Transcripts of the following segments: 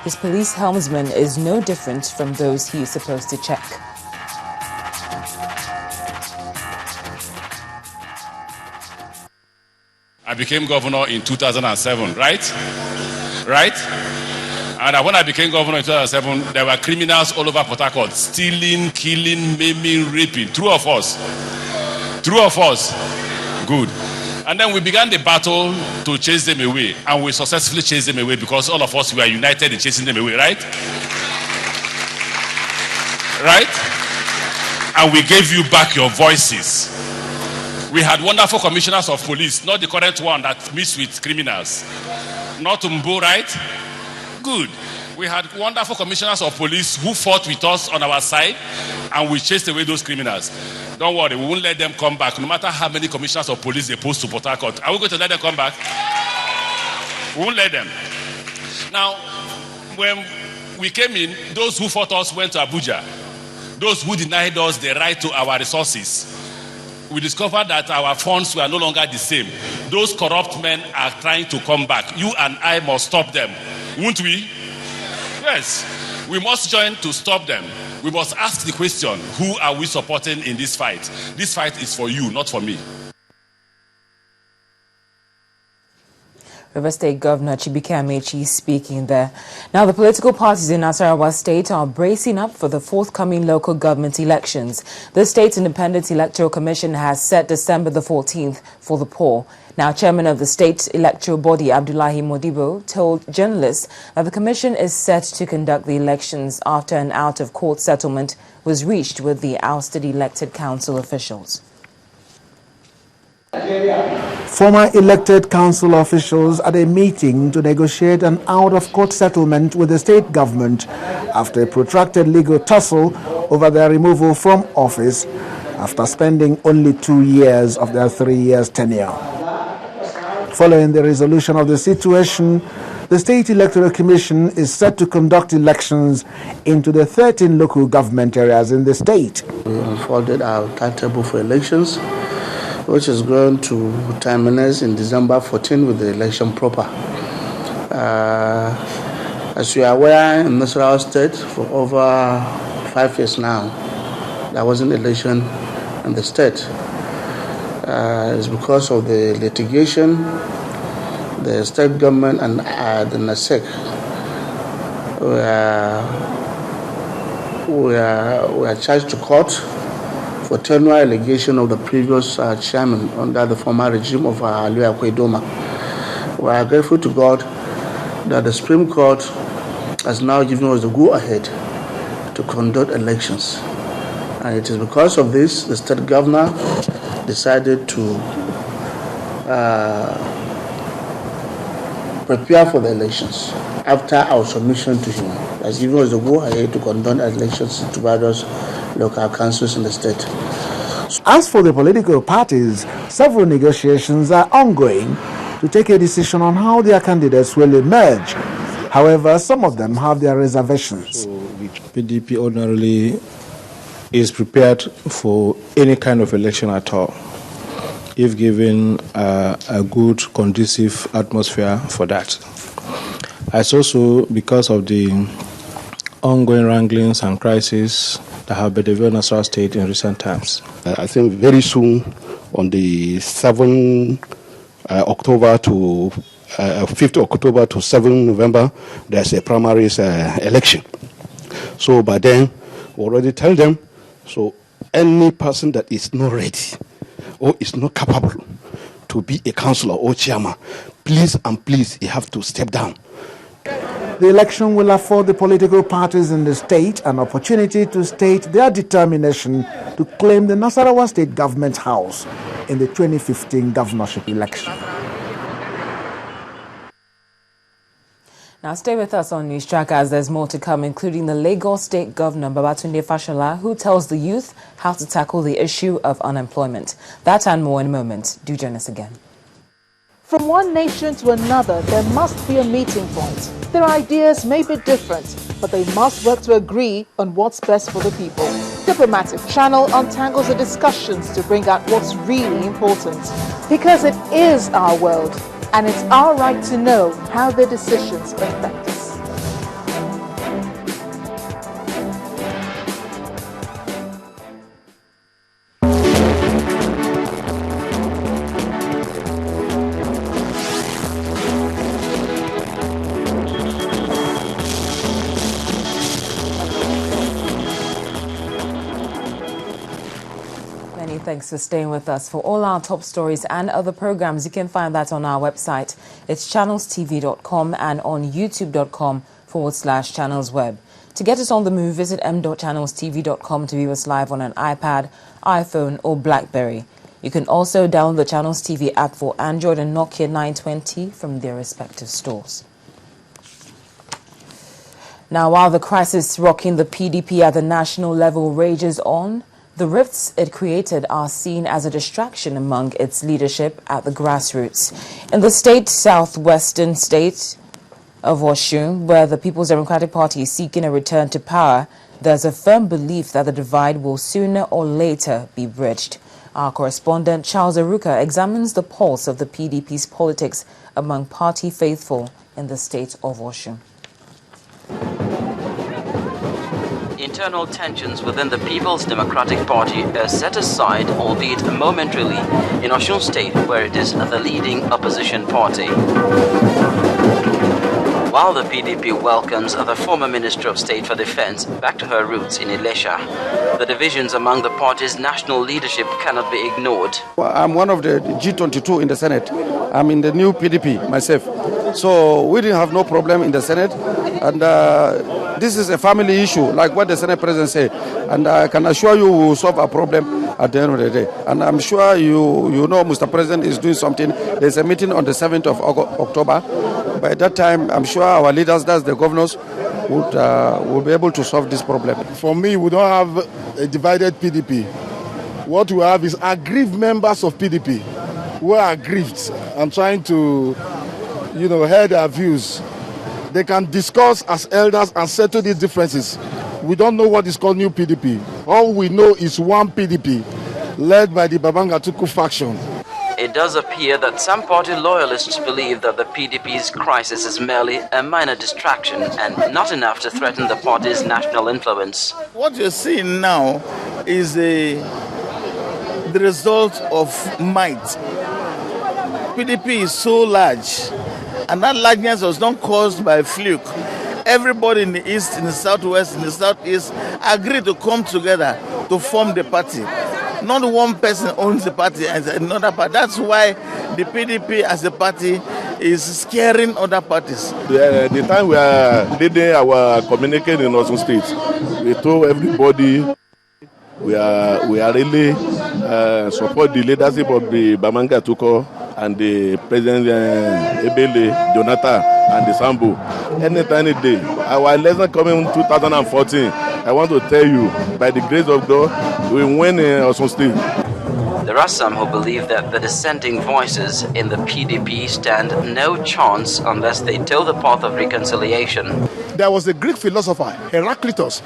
his police helmsman is no different from those he is supposed to check. I became governor in 2007, right? And when I became governor in 2007, there were criminals all over Port Harcourt, stealing, killing, maiming, raping. True of us? Good. And then we began the battle to chase them away, and we successfully chased them away because all of us were united in chasing them away, right? And we gave you back your voices. We had wonderful commissioners of police, not the current one that meets with criminals. Not Mbo, right? Good. We had wonderful commissioners of police who fought with us on our side, and we chased away those criminals. Don't worry, we won't let them come back, no matter how many commissioners of police they post to Port Harcourt. Are we going to let them come back? We won't let them. Now, when we came in, those who fought us went to Abuja. Those who denied us the right to our resources, we discovered that our funds were no longer the same. Those corrupt men are trying to come back. You and I must stop them. Won't we? Yes. We must join to stop them. We must ask the question, who are we supporting in this fight? This fight is for you, not for me. River State Governor Chibike Amechi speaking there. Now, the political parties in Nasarawa State are bracing up for the forthcoming local government elections. The State Independent Electoral Commission has set December the 14th for the poll. Now, Chairman of the State Electoral Body, Abdullahi Modibo, told journalists that the Commission is set to conduct the elections after an out-of-court settlement was reached with the ousted elected council officials. Former elected council officials at a meeting to negotiate an out-of-court settlement with the state government after a protracted legal tussle over their removal from office after spending only 2 years of their 3 years tenure. Following the resolution of the situation, the State Electoral Commission is set to conduct elections into the 13 local government areas in the state. We unfolded our timetable for elections, which is going to terminate in December 14 with the election proper. As you are aware, in Nasarawa State, for over 5 years now, there was an election in the state. It's because of the litigation, the state government and the NASEC were charged to court for tenure allegation of the previous chairman under the former regime of Aluya Kwedoma. We are grateful to God that the Supreme Court has now given us the go-ahead to conduct elections. And it is because of this the state governor decided to prepare for the elections after our submission to him. He has given us the go-ahead to conduct elections to various local councils in the state. As for the political parties, several negotiations are ongoing to take a decision on how their candidates will emerge. However, some of them have their reservations. So, PDP ordinarily is prepared for any kind of election at all, if given a good, conducive atmosphere for that. It's also because of the ongoing wranglings and crises that have been developed in Nasarawa State in recent times. I think very soon, on the 7th October to 5th October to 7th November, there's a primaries election. So by then, we already tell them, so any person that is not ready or is not capable to be a councillor or chairman, please and please, you have to step down. The election will afford the political parties in the state an opportunity to state their determination to claim the Nasarawa State Government House in the 2015 governorship election. Now stay with us on News Track as there's more to come, including the Lagos State Governor Babatunde Fashola, who tells the youth how to tackle the issue of unemployment. That and more in a moment. Do join us again. From one nation to another, there must be a meeting point. Their ideas may be different, but they must work to agree on what's best for the people. Diplomatic Channel untangles the discussions to bring out what's really important. Because it is our world, and it's our right to know how their decisions affect us. Thanks for staying with us. For all our top stories and other programs, you can find that on our website. It's channelstv.com and on youtube.com/channelsweb. To get us on the move, visit m.channelstv.com to view us live on an iPad, iPhone or BlackBerry. You can also download the Channels TV app for Android and Nokia 920 from their respective stores. Now, while the crisis rocking the PDP at the national level rages on, the rifts it created are seen as a distraction among its leadership at the grassroots. In the southwestern state of Osun, where the People's Democratic Party is seeking a return to power, there's a firm belief that the divide will sooner or later be bridged. Our correspondent Charles Aruka examines the pulse of the PDP's politics among party faithful in the state of Osun. Internal tensions within the People's Democratic Party are set aside, albeit momentarily, in Osun State, where it is the leading opposition party. While the PDP welcomes the former Minister of State for Defense back to her roots in Ilesha, the divisions among the party's national leadership cannot be ignored. I'm one of the G22 in the Senate. I'm in the new PDP myself. So we didn't have no problem in the Senate. And this is a family issue, like what the Senate President said. And I can assure you we will solve our problem at the end of the day. And I'm sure you know Mr. President is doing something. There's a meeting on the 7th of October. By that time, I'm sure our leaders, that's the governors, will be able to solve this problem. For me, we don't have a divided PDP. What we have is aggrieved members of PDP who are aggrieved and trying to, hear their views. They can discuss as elders and settle these differences. We don't know what is called new PDP. All we know is one PDP, led by the Babangatuku faction. It does appear that some party loyalists believe that the PDP's crisis is merely a minor distraction and not enough to threaten the party's national influence. What you're seeing now is the result of might. PDP is so large, and that largeness was not caused by fluke. Everybody in the east, in the southwest, in the southeast agreed to come together to form the party. Not one person owns the party and another party. That's why the PDP as a party is scaring other parties. The time we are leading our communication in Osun State, we told everybody we are really support the leadership of the Babangatuku and the President Ebele, Jonathan, and the Sambo. Any day. Our election coming in 2014, I want to tell you, by the grace of God, we win in Osun State. There are some who believe that the dissenting voices in the PDP stand no chance unless they toe the path of reconciliation. There was a Greek philosopher, Heraclitus,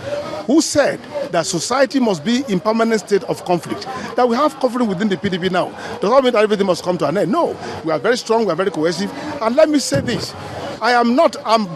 who said that society must be in permanent state of conflict. That we have conflict within the PDP now does not mean that everything must come to an end. No, we are very strong, we are very cohesive. And let me say this, I'm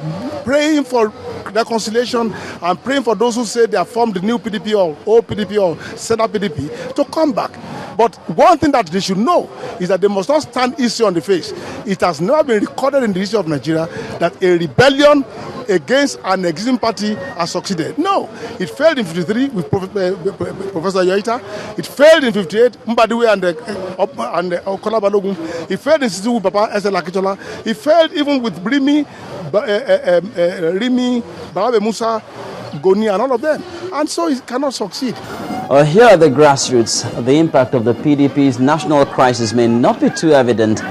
praying for reconciliation. I'm praying for those who say they have formed the new PDP or old PDP or Senate PDP to come back. But one thing that they should know is that they must not stand easy on the face. It has never been recorded in the history of Nigeria that a rebellion against an existing party has succeeded. No, it failed in 53 with Professor Yoita. It failed in 58, Mbadiwe and Okola Balogun. It failed in 62 with Papa S.L. Akitola. It failed even with Rimi, Barabe Musa, Goni, and all of them. And so it cannot succeed. Here at the grassroots, the impact of the PDP's national crisis may not be too evident,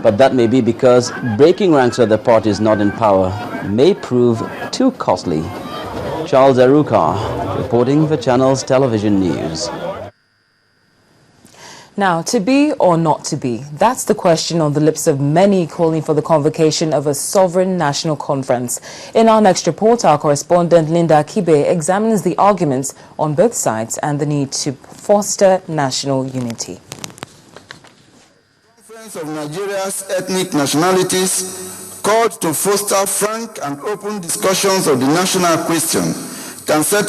but that may be because breaking ranks where the party is not in power may prove too costly. Charles Aruka, reporting for Channels Television News. Now, to be or not to be, that's the question on the lips of many calling for the convocation of a sovereign national conference. In our next report, our correspondent Linda Kibe examines the arguments on both sides and the need to foster national unity. The Conference of Nigeria's ethnic nationalities called to foster frank and open discussions of the national question can certainly